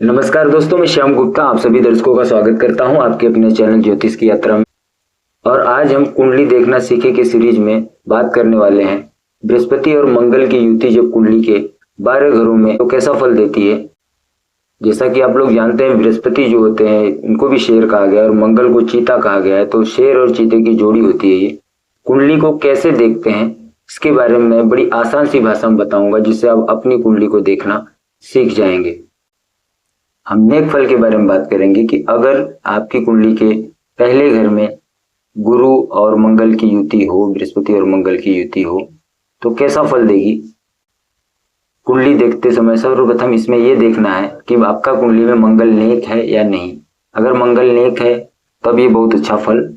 नमस्कार दोस्तों, मैं श्याम गुप्ता आप सभी दर्शकों का स्वागत करता हूं आपके अपने चैनल ज्योतिष की यात्रा में। और आज हम कुंडली देखना सीखे के सीरीज में बात करने वाले हैं बृहस्पति और मंगल की युति जब कुंडली के 12 घरों में तो कैसा फल देती है। जैसा कि आप लोग जानते हैं, बृहस्पति जो होते हैं इनको भी शेर कहा गया है और मंगल को चीता कहा गया है। तो शेर और चीते की जोड़ी होती है ये। कुंडली को कैसे देखते हैं इसके बारे में बड़ी आसान सी भाषा में बताऊंगा, जिससे आप अपनी कुंडली को देखना सीख जाएंगे। हम नेक फल के बारे में बात करेंगे कि अगर आपकी कुंडली के पहले घर में गुरु और मंगल की युति हो, बृहस्पति और मंगल की युति हो, तो कैसा फल देगी। कुंडली देखते समय सर्वप्रथम इसमें यह देखना है कि आपका कुंडली में मंगल नेक है या नहीं। अगर मंगल नेक है तब ये बहुत अच्छा फल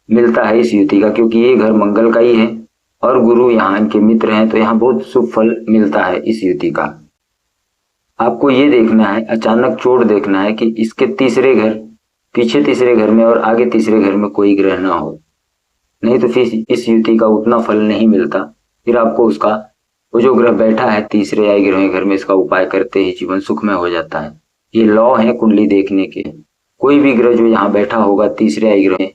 मिलता है इस युति का, क्योंकि ये घर मंगल का ही है और गुरु यहाँ इनके मित्र हैं, तो यहाँ बहुत शुभ फल मिलता है इस युति का। आपको ये देखना है, अचानक चोट देखना है कि इसके तीसरे घर, पीछे तीसरे घर में और आगे तीसरे घर में कोई ग्रह ना हो, नहीं तो फिर इस युति का उतना फल नहीं मिलता। फिर आपको उसका वो जो ग्रह बैठा है तीसरे या 11वें घर में, इसका उपाय करते ही जीवन सुखमय हो जाता है। ये लॉ है कुंडली देखने के। कोई भी ग्रह जो यहाँ बैठा होगा तीसरे या 11वें,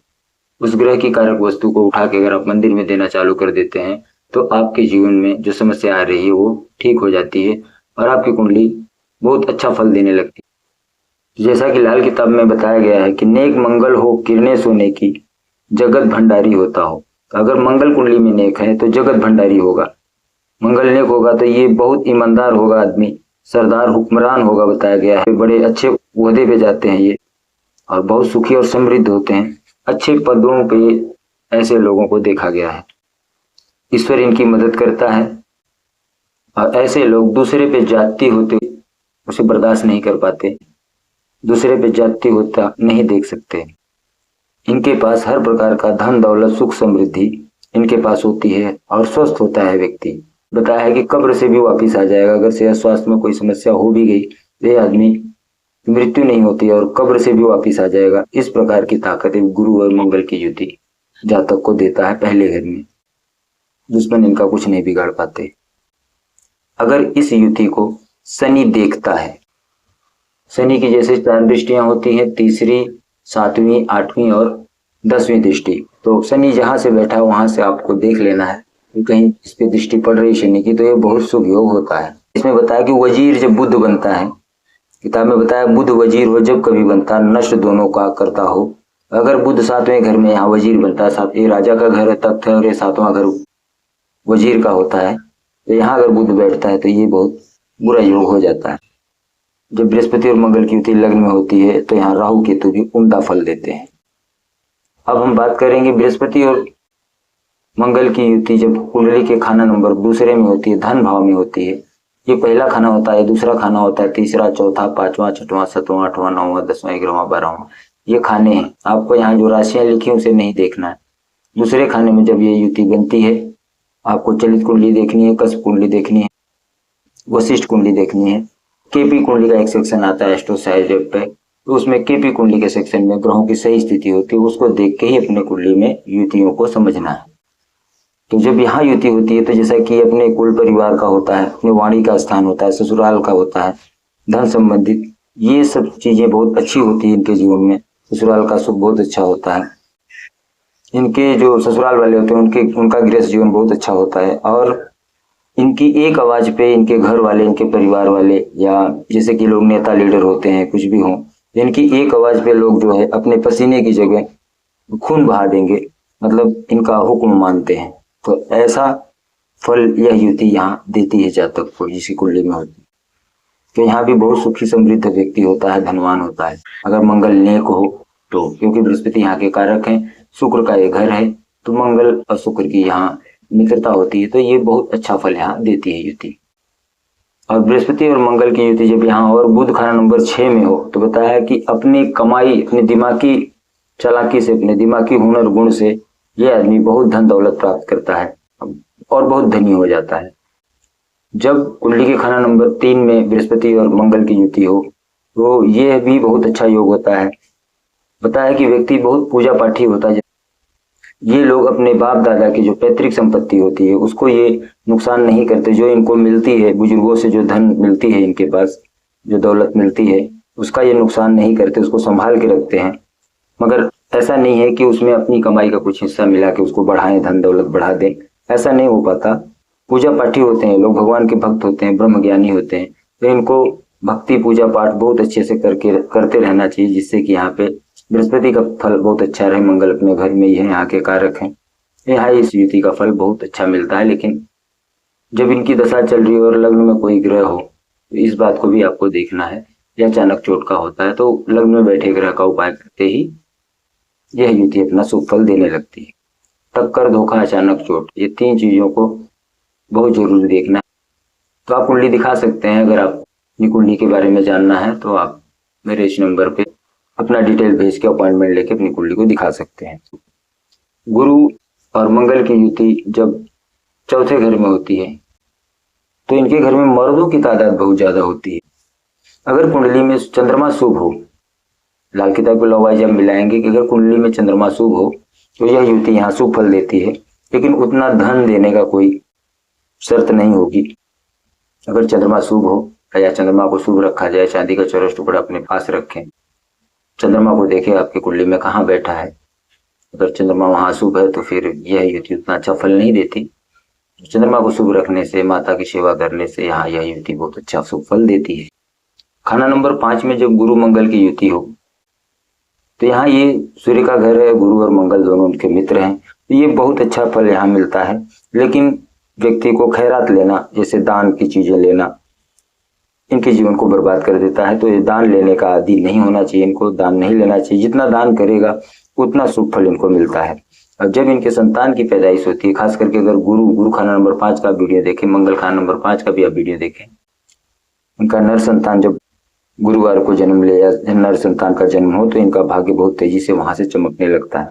उस ग्रह की कारक वस्तु को उठा के अगर आप मंदिर में देना चालू कर देते हैं तो आपके जीवन में जो समस्या आ रही है वो ठीक हो जाती है और आपकी कुंडली बहुत अच्छा फल देने लगती है। जैसा कि लाल किताब में बताया गया है कि नेक मंगल हो किरणें सोने की, जगत भंडारी होता हो। तो अगर मंगल कुंडली में नेक है तो जगत भंडारी होगा। मंगल नेक होगा तो ये बहुत ईमानदार होगा आदमी, सरदार हुक्मरान होगा, बताया गया है। बड़े अच्छे ओहदे पे जाते हैं ये और बहुत सुखी और समृद्ध होते हैं। अच्छे पदों पे ऐसे लोगों को देखा गया है। ईश्वर इनकी मदद करता है और ऐसे लोग दूसरे पे जाति होते उसे बर्दाश्त नहीं कर पाते, दूसरे पे जाति होता नहीं देख सकते। इनके पास हर प्रकार का धन दौलत सुख समृद्धि इनके पास होती है और स्वस्थ होता है व्यक्ति। बताया है कि कब्र से भी वापिस आ जाएगा। अगर सेहत स्वास्थ्य में कोई समस्या हो भी गई तो ये आदमी मृत्यु नहीं होती और कब्र से भी वापिस आ जाएगा। इस प्रकार की ताकत गुरु और मंगल की युति जातक को देता है पहले घर में। दुश्मन इनका कुछ नहीं बिगाड़ पाते। अगर इस युति को शनि देखता है, शनि की जैसे 4 दृष्टियां होती हैं, तीसरी, 7वीं, 8वीं और 10वीं दृष्टि, तो शनि जहां से बैठा है वहां से आपको देख लेना है कि कहीं इस पे दृष्टि पड़ रही शनि की, तो ये बहुत शुभ योग होता है। इसमें बताया कि वजीर जब बुध बनता है, किताब में बताया बुध वजीर हो जब कभी बनता, नष्ट दोनों का करता हो। अगर बुध 7वें घर में यहाँ वजीर बनता है, ये राजा का घर है, तख्त है, और ये 7वां घर वजीर का होता है, तो यहाँ अगर बुध बैठता है तो ये बहुत बुरा योग हो जाता है। जब बृहस्पति और मंगल की युति लग्न में होती है तो यहाँ राहु केतु भी उम्दा फल देते हैं। अब हम बात करेंगे बृहस्पति और मंगल की युति जब कुंडली के खाना नंबर दूसरे में होती है, धन भाव में होती है। ये पहला खाना होता है, दूसरा खाना होता है, तीसरा, चौथा, 5वां, 6वां, 7वां, 8वां, 9वां, 10वां, 11वां, 12वां, ये खाने हैं। आपको यहाँ जो राशियां लिखी उसे नहीं देखना है। दूसरे खाने में जब ये युति बनती है, आपको चलित कुंडली देखनी है, कस्प कुंडली देखनी है, वशिष्ठ कुंडली देखनी है। केपी कुंडली का एक सेक्शन आता है एस्ट्रोसाइड पे, तो उसमें केपी कुंडली के सेक्शन में ग्रहों की सही स्थिति होती है, उसको देख के ही अपने कुंडली में युतियों को समझना है। तो जब यहाँ युति होती है तो जैसा कि अपने कुल परिवार का होता है, अपने वाणी का स्थान होता है, ससुराल का होता है, धन संबंधित ये सब चीजें बहुत अच्छी होती है इनके जीवन में। ससुराल का सुख बहुत अच्छा होता है। इनके जो ससुराल वाले होते हैं उनका गृहस्थ जीवन बहुत अच्छा होता है और इनकी एक आवाज पे इनके घर वाले, इनके परिवार वाले, या जैसे कि लोग नेता लीडर होते हैं, कुछ भी हो, इनकी एक आवाज पे लोग जो है अपने पसीने की जगह खून बहा देंगे, मतलब इनका हुक्म मानते हैं। तो ऐसा फल यह युति यहाँ देती है जातक को जिसकी कुंडली में होती है। तो यहाँ भी बहुत सुखी समृद्ध व्यक्ति होता है, धनवान होता है अगर मंगल नेक हो तो, क्योंकि बृहस्पति यहाँ के कारक हैं, शुक्र का ये घर है, तो मंगल और शुक्र की यहाँ मित्रता होती है, तो ये बहुत अच्छा फल यहाँ देती है युति। और बृहस्पति और मंगल की युति जब यहाँ और बुध खाना नंबर 6 में हो तो बताया कि अपनी कमाई, अपनी दिमागी चालाकी से, अपने दिमागी हुनर गुण से ये आदमी बहुत धन दौलत प्राप्त करता है और बहुत धनी हो जाता है। जब कुंडली के खाना नंबर 3 में बृहस्पति और मंगल की युति हो तो यह भी बहुत अच्छा योग होता है। बताया कि व्यक्ति बहुत पूजा पाठी होता है। ये लोग अपने बाप दादा की जो पैतृक संपत्ति होती है उसको ये नुकसान नहीं करते। जो इनको मिलती है, बुजुर्गों से जो धन मिलती है, इनके पास जो दौलत मिलती है उसका ये नुकसान नहीं करते, उसको संभाल के रखते हैं। मगर ऐसा नहीं है कि उसमें अपनी कमाई का कुछ हिस्सा मिला के उसको बढ़ाएं, धन दौलत बढ़ा दें, ऐसा नहीं हो पाता। पूजा पाठी होते हैं लोग, भगवान के भक्त होते हैं, ब्रह्म ज्ञानी होते हैं, तो इनको भक्ति पूजा पाठ बहुत अच्छे से करते रहना चाहिए, जिससे कि यहाँ पे बृहस्पति का फल बहुत अच्छा रहे। मंगल अपने घर में ही है, यहाँ के कारक हैं, यहाँ इस युति का फल बहुत अच्छा मिलता है। लेकिन जब इनकी दशा चल रही हो और लग्न में कोई ग्रह हो तो इस बात को भी आपको देखना है। यह अचानक चोट का होता है तो लग्न में बैठे ग्रह का उपाय करते ही यह युति अपना शुभ फल देने लगती है। टक्कर, धोखा, अचानक चोट, ये 3 चीजों को बहुत जरूरी देखना है। तो आप कुंडली दिखा सकते हैं। अगर आप अपनी कुंडली के बारे में जानना है तो आप मेरे इस नंबर पे अपना डिटेल भेज के अपॉइंटमेंट लेके अपनी कुंडली को दिखा सकते हैं। गुरु और मंगल की युति जब चौथे घर में होती है तो इनके घर में मर्दों की तादाद बहुत ज्यादा होती है। अगर कुंडली में चंद्रमा शुभ हो, लाल किताब के लौवाई जब मिलाएंगे कि अगर कुंडली में चंद्रमा शुभ हो तो यह युति यहाँ शुभ फल देती है, लेकिन उतना धन देने का कोई शर्त नहीं होगी। अगर चंद्रमा शुभ हो या चंद्रमा को शुभ रखा जाए, चांदी का चौरस टुकड़ा अपने पास रखें, चंद्रमा को देखें आपके कुंडली में कहाँ बैठा है। अगर चंद्रमा वहां शुभ है तो फिर यह युति उतना अच्छा फल नहीं देती। चंद्रमा को शुभ रखने से, माता की सेवा करने से यहाँ यह युति बहुत अच्छा शुभ फल देती है। खाना नंबर 5 में जब गुरु मंगल की युति हो तो यहाँ ये सूर्य का घर है, गुरु और मंगल दोनों उनके मित्र हैं, तो ये बहुत अच्छा फल यहाँ मिलता है। लेकिन व्यक्ति को खैरात लेना, जैसे दान की चीजें लेना, इनके जीवन को बर्बाद कर देता है। तो ये दान लेने का आदि नहीं होना चाहिए, इनको दान नहीं लेना चाहिए। जितना दान करेगा उतना शुभ फल इनको मिलता है। और जब इनके संतान की पैदाइश होती है, खास करके अगर गुरु खाना नंबर 5 का वीडियो देखें, मंगल खाना नंबर 5 का भी आप वीडियो देखें, उनका नर संतान जब गुरुवार को जन्म ले या नर संतान का जन्म हो तो इनका भाग्य बहुत तेजी से वहां से चमकने लगता है।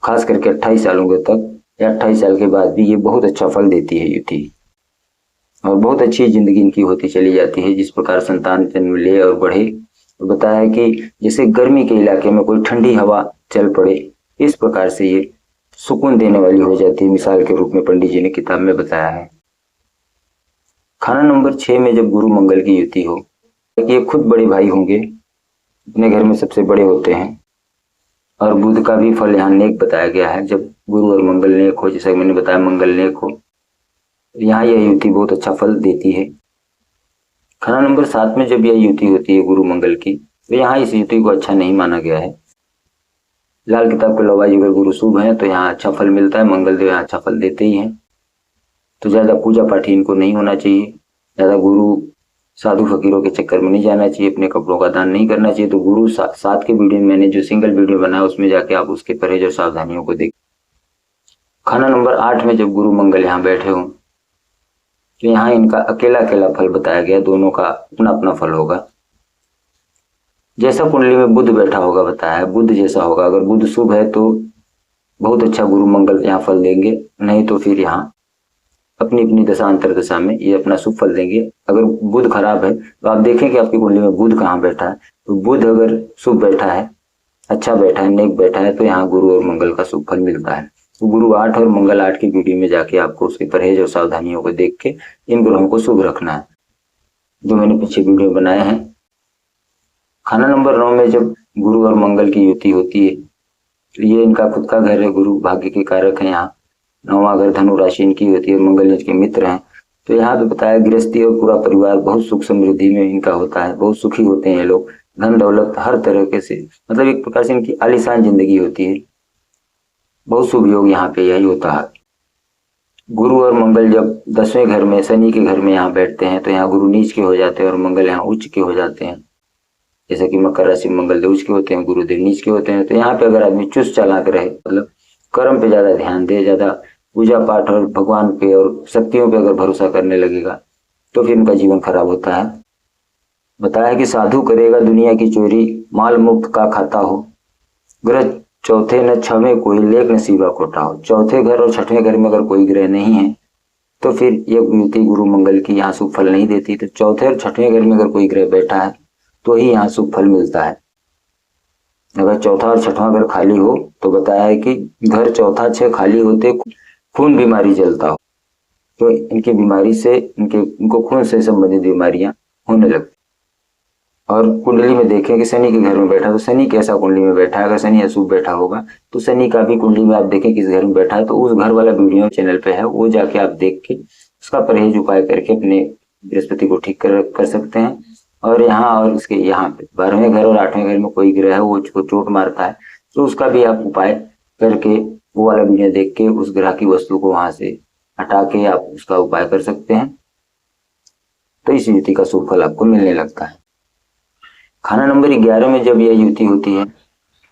खास करके 28 सालों के तक या 28 साल के बाद भी ये बहुत अच्छा फल देती है युति, और बहुत अच्छी जिंदगी इनकी होती चली जाती है। जिस प्रकार संतान जन्म ले और बढ़े, तो बताया है कि जैसे गर्मी के इलाके में कोई ठंडी हवा चल पड़े, इस प्रकार से ये सुकून देने वाली हो जाती है, मिसाल के रूप में पंडित जी ने किताब में बताया है। खाना नंबर 6 में जब गुरु मंगल की युति हो, ये खुद बड़े भाई होंगे, अपने घर में सबसे बड़े होते हैं। और बुध का भी फल यहाँ नेक बताया गया है। जब गुरु और मंगल नेक हो, जैसा मैंने बताया मंगल नेक हो, यहाँ यह युति बहुत अच्छा फल देती है। खाना नंबर 7 में जब यह युति होती है गुरु मंगल की, तो यहाँ इस युति को अच्छा नहीं माना गया है। लाल किताब के लौवाई अगर गुरु शुभ है तो यहाँ अच्छा फल मिलता है, मंगल देव यहाँ अच्छा फल देते ही हैं। तो ज्यादा पूजा पाठी इनको नहीं होना चाहिए, ज्यादा गुरु साधु फकीरों के चक्कर में नहीं जाना चाहिए, अपने कपड़ों का दान नहीं करना चाहिए। तो गुरु 7 के वीडियो में मैंने जो सिंगल वीडियो बनाया उसमें जाके आप उसके परहेज और सावधानियों को देखें। खाना नंबर 8 में जब गुरु मंगल यहाँ बैठे हों तो यहाँ इनका अकेला अकेला फल बताया गया, दोनों का अपना अपना फल होगा। जैसा कुंडली में बुध बैठा होगा बताया है, बुध जैसा होगा। अगर बुध शुभ है तो बहुत अच्छा गुरु मंगल यहाँ फल देंगे, नहीं तो फिर यहाँ अपनी अपनी दशा अंतर दशा में ये अपना शुभ फल देंगे। अगर बुध खराब है तो आप देखें कि आपकी कुंडली में बुध कहाँ बैठा है। तो बुध अगर शुभ बैठा है, अच्छा बैठा है, नेक बैठा है, तो यहाँ गुरु और मंगल का शुभ फल मिलता है। तो गुरु 8 और मंगल 8 की वीडियो में जाके आपको उसके परहेज और सावधानियों को देख के इन ग्रहों को शुभ रखना है, जो मैंने पीछे वीडियो बनाए हैं। खाना नंबर 9 में जब गुरु और मंगल की युति होती है तो ये इनका खुद का घर है, गुरु भाग्य के कारक है। यहाँ 9वां घर धनु राशि इनकी होती है, मंगल इनके मित्र हैं। तो यहाँ पे बताया गृहस्थी और पूरा परिवार बहुत सुख समृद्धि में इनका होता है, बहुत सुखी होते हैं ये लोग, धन दौलत हर तरह से, मतलब एक प्रकार से इनकी आलीशान जिंदगी होती है, बहुत शुभ योग यहाँ पे यही होता है। गुरु और मंगल जब 10वें घर में, शनि के घर में यहाँ बैठते हैं तो यहाँ गुरु नीच के हो जाते हैं और मंगल यहाँ उच्च के हो जाते हैं। जैसे कि मकर राशि में मंगल देव उच्च के होते हैं, गुरुदेव नीच के होते हैं। तो यहाँ पे अगर आदमी चुस्त चालाक रहे, मतलब कर्म पे ज्यादा ध्यान दे, ज्यादा पूजा पाठ और भगवान पे और शक्तियों पे अगर भरोसा करने लगेगा तो फिर उनका जीवन खराब होता है। बताया कि साधु करेगा दुनिया की चोरी, माल मुक्त का खाता हो, ग्रह चौथे न 6वें कोई लेख नसीबा खोटा हो। चौथे घर और 6वें घर में अगर कोई ग्रह नहीं है तो फिर ये युति गुरु मंगल की यहाँ शुभ फल नहीं देती। तो चौथे और 6वें घर में अगर कोई ग्रह बैठा है तो ही यहाँ शुभ फल मिलता है। अगर चौथा और 6वां घर खाली हो तो बताया है कि घर चौथा 6 खाली होते खून बीमारी चलता हो, तो इनकी बीमारी से इनको खून से संबंधित बीमारियां होने लगती। और कुंडली में देखें कि शनि के घर में बैठा, तो शनि कैसा कुंडली में बैठा है। अगर शनि अशुभ बैठा होगा तो शनि का भी कुंडली में आप देखें किस घर में बैठा है, तो उस घर वाला वीडियो चैनल पे है, वो जाके आप देख के उसका परहेज उपाय करके अपने बृहस्पति को ठीक कर सकते हैं। और यहाँ और उसके यहाँ पे 12वें घर और 8वें घर में कोई ग्रह है वो चोट मारता है, तो उसका भी आप उपाय करके वो वाला वीडियो देख के उस ग्रह की वस्तु को वहां से हटा के आप उसका उपाय कर सकते हैं। तो इस युति का शुभ फल आपको मिलने लगता है। खाना नंबर 11 में जब यह युति होती है,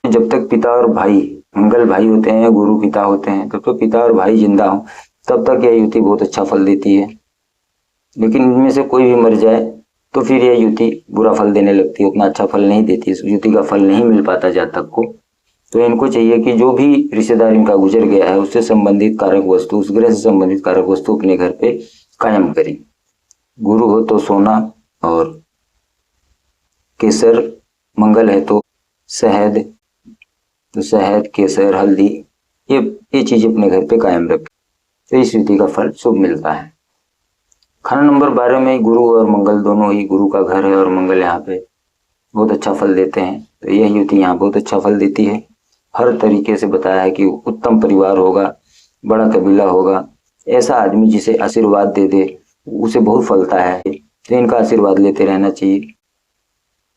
जब तक पिता और भाई मंगल भाई होते हैं, गुरु पिता होते हैं, तब तक पिता और भाई जिंदा हो तब तक यह युति बहुत अच्छा फल देती है। लेकिन इनमें से कोई भी मर जाए तो फिर यह युति बुरा फल देने लगती है, उतना अच्छा फल नहीं देती, इस युति का फल नहीं मिल पाता जातक को। तो इनको चाहिए कि जो भी रिश्तेदार इनका गुजर गया है उससे संबंधित कारक वस्तु, उस ग्रह से संबंधित कारक वस्तु अपने घर पे कायम करें। गुरु हो तो सोना और केसर, मंगल है तो शहद, तो शहद, केसर, हल्दी, ये चीज अपने घर पे कायम रखें, तो इस युति का फल शुभ मिलता है। खाना नंबर 12 में गुरु और मंगल दोनों ही, गुरु का घर है और मंगल यहाँ पे बहुत अच्छा फल देते हैं, तो यह युति यहाँ बहुत अच्छा फल देती है। हर तरीके से बताया है कि उत्तम परिवार होगा, बड़ा कबीला होगा, ऐसा आदमी जिसे आशीर्वाद दे दे उसे बहुत फलता है, तो इनका आशीर्वाद लेते रहना चाहिए।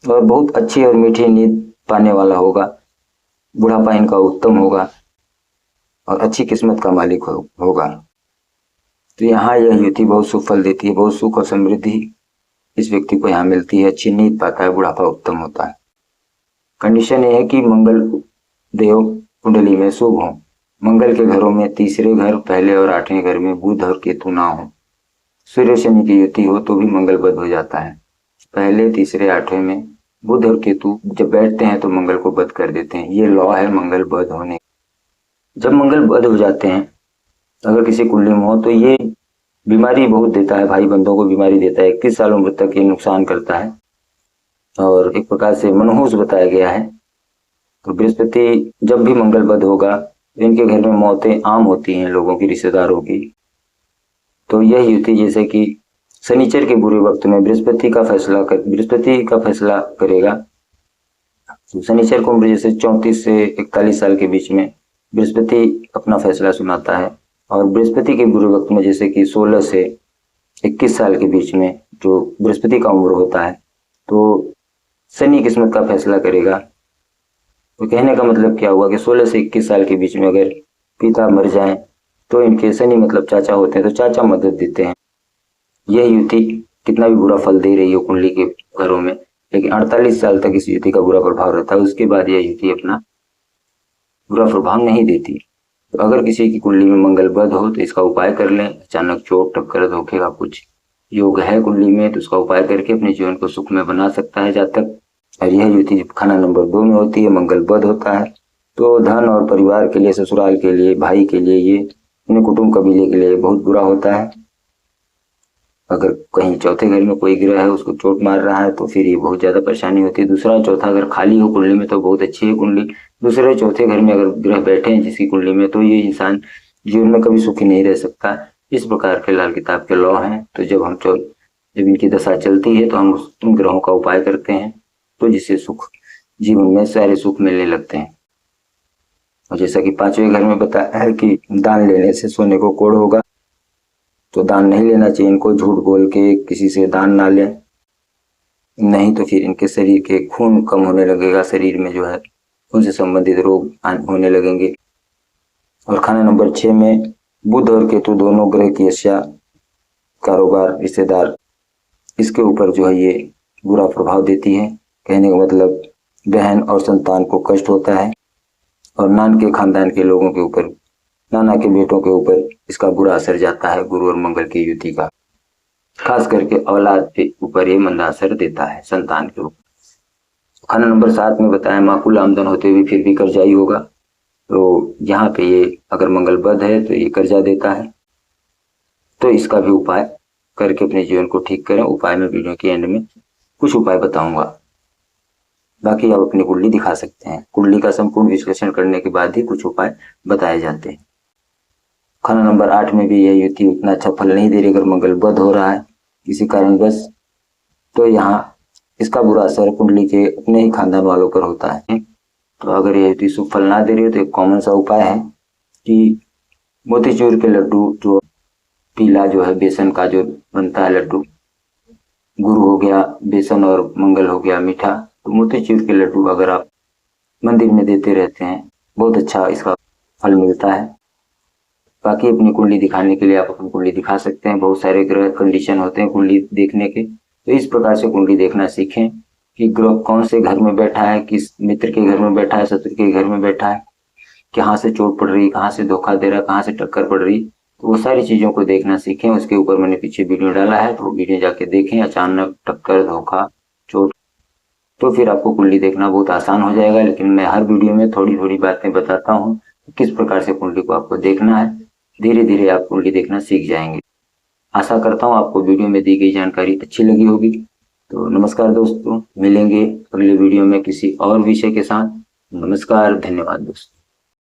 और बहुत अच्छी और मीठी नींद पाने वाला होगा, बुढ़ापा इनका उत्तम होगा और अच्छी किस्मत का मालिक होगा। तो यहाँ यह युति बहुत शुभ फल देती है, बहुत सुख और समृद्धि इस व्यक्ति को यहाँ मिलती है, अच्छी नींद पाता है, बुढ़ापा उत्तम होता है। कंडीशन यह है कि मंगल देव कुंडली में शुभ हो, मंगल के घरों में तीसरे घर, पहले और 8वें घर में बुध और केतु ना हो। सूर्य शनि की युति हो तो भी मंगल बद हो जाता है, पहले, तीसरे, 8वें में बुध और केतु जब बैठते हैं तो मंगल को बद कर देते हैं, ये लॉ है मंगल बद होने। जब मंगल बद हो जाते हैं अगर किसी कुंडली में हो तो ये बीमारी बहुत देता है, भाई बंधों को बीमारी देता है, 21 साल उम्र तक ये नुकसान करता है और एक प्रकार से मनहूस बताया गया है। तो बृहस्पति जब भी मंगल बद होगा इनके घर में मौतें आम होती हैं लोगों की, रिश्तेदारों की। तो यह युति जैसे कि शनिचर के बुरे वक्त में बृहस्पति का फैसला करेगा। तो शनिचर को उम्र जैसे 34 से 41 साल के बीच में बृहस्पति अपना फैसला सुनाता है, और बृहस्पति के बुरे वक्त में जैसे कि 16 से 21 साल के बीच में जो बृहस्पति का उम्र होता है तो शनि किस्मत का फैसला करेगा। तो कहने का मतलब क्या हुआ कि 16 से 21 साल के बीच में अगर पिता मर जाए तो इनके शनि मतलब चाचा होते हैं, तो चाचा मदद देते हैं। यह युति कितना भी बुरा फल दे रही हो कुंडली के घरों में, लेकिन 48 साल तक इस युति का बुरा प्रभाव रहता है, उसके बाद यह युति अपना बुरा प्रभाव नहीं देती। तो अगर किसी की कुंडली में मंगल बद हो तो इसका उपाय कर लें। अचानक चोट, टक्कर, धोखे का कुछ योग है कुंडली में तो उसका उपाय करके अपने जीवन को सुख में बना सकता है जातक। और यह युति खाना नंबर 2 में होती है, मंगल बद होता है, तो धन और परिवार के लिए, ससुराल के लिए, भाई के लिए, ये अपने कुटुंब कबीले के लिए बहुत बुरा होता है। अगर कहीं चौथे घर में कोई ग्रह है उसको चोट मार रहा है तो फिर ये बहुत ज्यादा परेशानी होती है। दूसरा चौथा अगर खाली हो कुंडली में तो बहुत अच्छी है कुंडली। दूसरे चौथे घर में अगर ग्रह बैठे हैं जिसकी कुंडली में तो ये इंसान जीवन में कभी सुखी नहीं रह सकता। इस प्रकार के लाल किताब के लॉ हैं। तो जब इनकी दशा चलती है तो हम उन ग्रहों का उपाय करते हैं तो जिससे सुख, जीवन में सारे सुख मिलने लगते हैं। और जैसा कि 5वें घर में बताया है कि दान लेने से सोने को कोढ़ होगा, तो दान नहीं लेना चाहिए इनको। झूठ बोल के किसी से दान ना लें, नहीं तो फिर इनके शरीर के खून कम होने लगेगा, शरीर में जो है खून से संबंधित रोग होने लगेंगे। और खाना नंबर 6 में बुध और केतु दोनों ग्रह की अश्या, कारोबार, रिश्तेदार, इसके ऊपर जो है ये बुरा प्रभाव देती है। कहने का मतलब बहन और संतान को कष्ट होता है और नान के खानदान के लोगों के ऊपर, नाना के बेटों के ऊपर इसका बुरा असर जाता है गुरु और मंगल की युति का। खास करके औलाद के ऊपर ये मंदा असर देता है, संतान के ऊपर। खाना नंबर 7 में बताया माकूल आमदन होते हुए फिर भी कर्जाई होगा, तो यहाँ पे ये अगर मंगल बद है तो ये कर्जा देता है। तो इसका भी उपाय करके अपने जीवन को ठीक करें। उपाय में वीडियो के एंड में कुछ उपाय बताऊंगा, बाकी आप अपनी कुंडली दिखा सकते हैं। कुंडली का संपूर्ण विश्लेषण करने के बाद ही कुछ उपाय बताए जाते हैं। खाना नंबर 8 में भी यह युति उतना अच्छा फल नहीं दे रही अगर मंगल बद हो रहा है किसी कारणवश, तो यहाँ इसका बुरा असर कुंडली के अपने ही खानदान वालों पर होता है। तो अगर ये युति शुभ फल ना दे रही हो तो एक कॉमन सा उपाय है कि मोतीचूर के लड्डू, जो पीला जो है बेसन का जो बनता है लड्डू, गुड़ हो गया बेसन और मंगल हो गया मीठा, तो मोतीचूर के लड्डू अगर आप मंदिर में देते रहते हैं बहुत अच्छा इसका फल मिलता है। बाकी अपनी कुंडली दिखाने के लिए आप अपनी कुंडली दिखा सकते हैं। बहुत सारे ग्रह कंडीशन होते हैं कुंडली देखने के, तो इस प्रकार से कुंडली देखना सीखें कि ग्रह कौन से घर में बैठा है, किस मित्र के घर में बैठा है, शत्रु के घर में बैठा है, कहाँ से चोट पड़ रही, कहाँ से धोखा दे रहा, कहाँ से टक्कर पड़ रही, तो वो सारी चीजों को देखना सीखें। उसके ऊपर मैंने पीछे वीडियो डाला है, तो वो वीडियो जाके देखें। अचानक टक्कर, धोखा, चोट, तो फिर आपको कुंडली देखना बहुत आसान हो जाएगा। लेकिन मैं हर वीडियो में थोड़ी थोड़ी बातें बताता हूँ किस प्रकार से कुंडली को आपको देखना है। धीरे धीरे आप कुंडली देखना सीख जाएंगे। आशा करता हूँ आपको वीडियो में दी गई जानकारी अच्छी लगी होगी। तो नमस्कार दोस्तों, मिलेंगे अगले वीडियो में किसी और विषय के साथ। नमस्कार, धन्यवाद दोस्तों।